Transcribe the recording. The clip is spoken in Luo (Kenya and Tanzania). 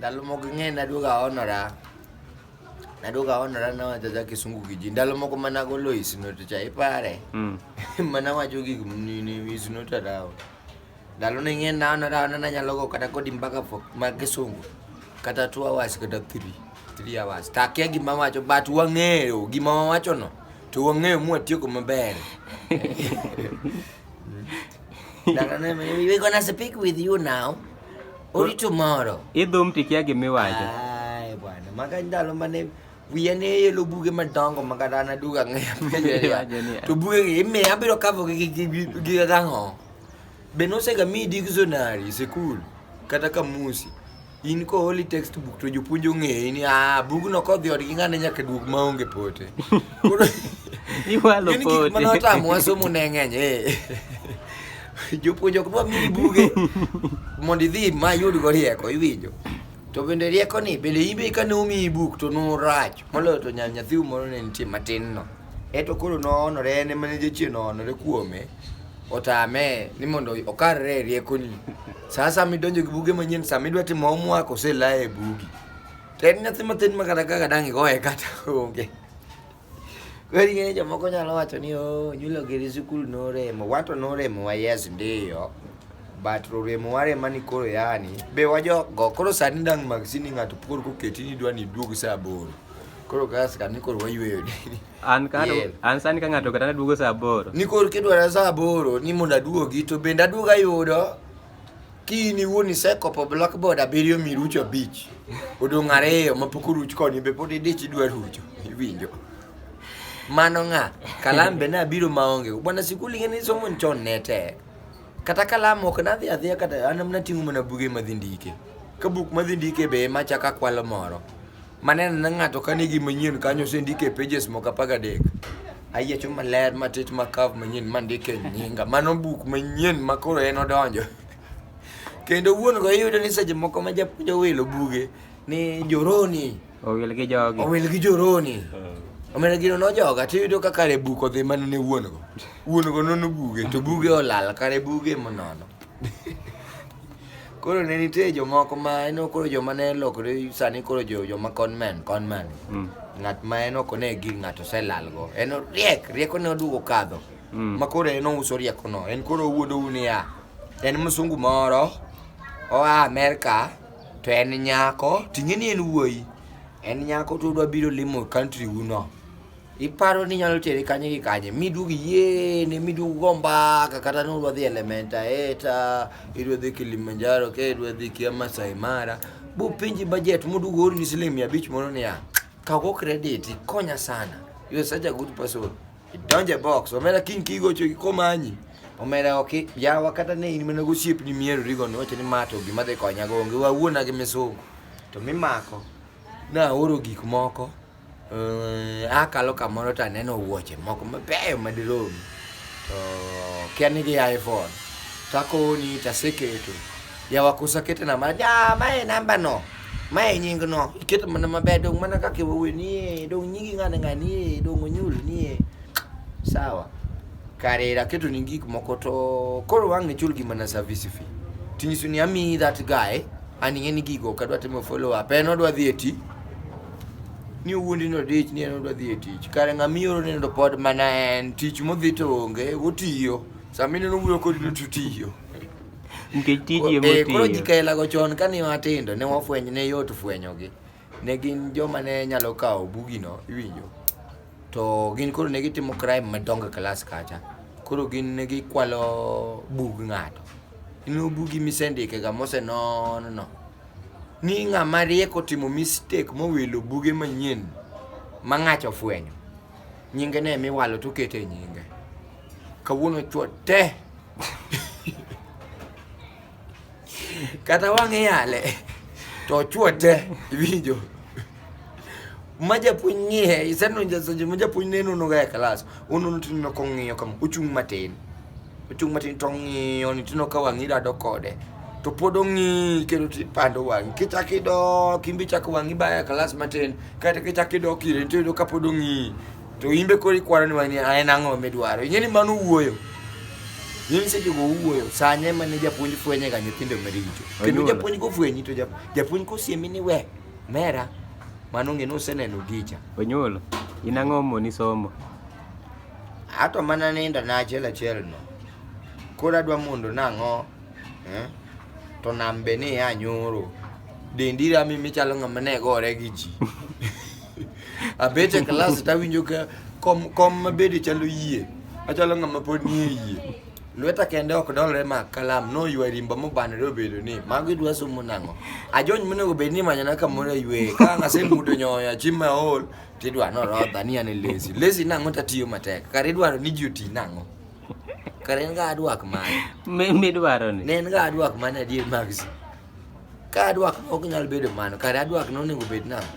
Ndalo moko ng'e naduoga onora na wacha kisungu kiji. Ndalo moko mana golo isnote cha ipare. Mana wacho gik ni isnote dawo. Ndalo ne ng'e na onora na nyalo go kata kodi mpaka mag kisungu. Kata 2 hours kata 3 hours. Takia gima wacho but wang'eyo gima wacho no. To wang'eyo mu atieko maber. We're gonna speak with you now. Only tomorrow. Idhum tikia gimiwacho. Ai bwana, maka ndalo mane wiane yelo buge madongo makadana duga ng'eyo. To buge ime abiro kavo gi gang'o. Benose ga mi dictionary school kata kamusi. In ko holy textbook to jopuonjo ng'e ni bugno kodhi od gi ng'ane nyaka duog maonge pote. Koro iwalo pote. Mano otamo somo ne ng'eny jopuonjo dwa mi buge mondo idhi ma yud go rieko iwinjo. To bende rieko ni bende imbe kane umi buk to no rach molo to nyathi moro ne nitie matin no. Eto koro no onore ene mane jachien onore kuome. Otame ni mondo okarre rieko ni. Sasa midonjo gi buge manyien sa midwa timo homework oselae bugi. Ten nyathi matin makata kaka dang' igoye kata onge. Weri ng'e jomoko nyalo wacho ni nyulo giri sikul noremo. Wato noremo wa yes ndiyo. But roremo warema ni koro yani. Be wajogo koro sani dang' magsini ng'ato koro koketi ni dwa ni duog sa 8. Koro gas kan ni koro wayweyo ni. An sani ka ng'ato kata duogo sa 8. Ni koro kidwara sa 8 ni mondo aduogi to bende aduoga yudo. Kini wuoni sekopo blackboard 7 mirucho 5. Odong' 2 mapok oruch koni be pod idich idwa rucho. Iwinjo. Mano ng'a kalam be na biro maonge bwana sikuli ng'eni somo chon nete kata kalam ok na dhi adhiya kata an amna ting'o mana buge madhi ndike ka buk madhi ndike be machaka kwalo moro maneno na ng'ato kanigi manyien kanyo sendike pages moko 13 ayiecho maler matit makav manyien mandike nyinga mano buk manyien makoro en odonjo kendo wuon go iyudo ni seche moko ma japuonjo wilo buge ni joroni owil gi joroni omena gino no joga tiyudo ka kare buko dhi manene wuon go nono buge to buge olal kare buge monono. Koro ne nitie jomoko ma eno koro joma ne lokore sani koro joma conman ng'at ma eno kone gir ng'ato selal go eno rieko ne odugo kadho ma koro eno uso rieko no en koro wuodo unia en msungu moro oa Amerika to en nyako ting'eni en wuoyi en nyako to dwa biro limo country uno. Iparo ni nyalo tere kanye gi kanye midugi yene midugo gomba kata no dwa dhi Elementa eta idwa dhi Kilimanjaro ke idwa dhi Masai Mara bu pinji budget mudugo ori ni $500 mono ne ya ka go credit konya sana you are such a good person idonje box omera kigo cho komanyi omera okay yawa kata ne in mena go siep ni miero rigo no wacho ni mato gima de konya go onge wawuona gi misungu to mimako na oro gik moko akalo kamoro to aneno wuoche moko mabeyo madirom to kiani gi iPhone takoni taseketo yawa kusakete na mae namba no mae nying no iketo mana maber dong mana kake wewe ni dong nyingi ng'ani dong onyul ni sawa karera keto ni gik moko to koro wang'e chul gima na service fee tinyiso ni ami that guy ani ng'eni gigo kadwa timo follow up en odwa dhi eti ni wuondi no dich ni en odwa dhi tich kare ng'amioro ne ndo pod mana en tich modhi to onge otiyo samine no wuoyo kod to tiyo nikech tije motiyo koro jikela go chon kane watindo ne wafwenyo ne yot fwenyogi ne gin joma ne nyalo kawo bugino iwinjo to gin koro ne gitimo crime madongo class kacha koro gin ne gikwalo bug ng'ato ino bugi misendike ga mose no ni ng'ama rieko timo mistake mowilo buge manyien ma ng'acho fwenyo nyinge ne miwalo to kete nyinge kawuono chwo te kata wang'e yale to chwo te iwinjo majapuonj ng'iye isenonja seche majapuonj neno noga e klas unono tineno kong'iyo kama ochung' matin to ng'iyo ni tino ka wang'i rado kode to pod ong'i kendo tipando wang'i kichakido kimbi chako wang'i baya klas matin kata kichakido kire to ka pod ong'i to imbe kori kwaro ni wang'i en ang'o midwaro ing'eni mano wuoyo in seche go wuoyo sanye mane japuonj fwenye ga nyithindo maricho kendo japuonj go fwenyi to japuonj ko siemi ni we mera mano ng'e noseneno gicha onyuolo in ang'o moni somo ato mana nindo na achiel no koro adwa mondo nang'o to nambe ni anyoro dendi rami michalo ng'ama ne gore gi ji abete klas tawinjo ka kom mabede chalo yie achalo ng'ama pod nie yie lweta kende ok dolre ma kalam no ywa rimba mobanore obedo ni mago idwa somo nang'o ajony monego bed ni manyana kamoro ywe ka ng'ase mudo nyoya chima ol tidwa no rodha ni ane lezi nang'o tatiyo matek kare idwaro ni ji oti nang'o kare en ga adwak mane midwaro ni ne en ga adwak mane adier magsi ka adwak no ok nyal bedo mano kare adwak no onego bed nang'o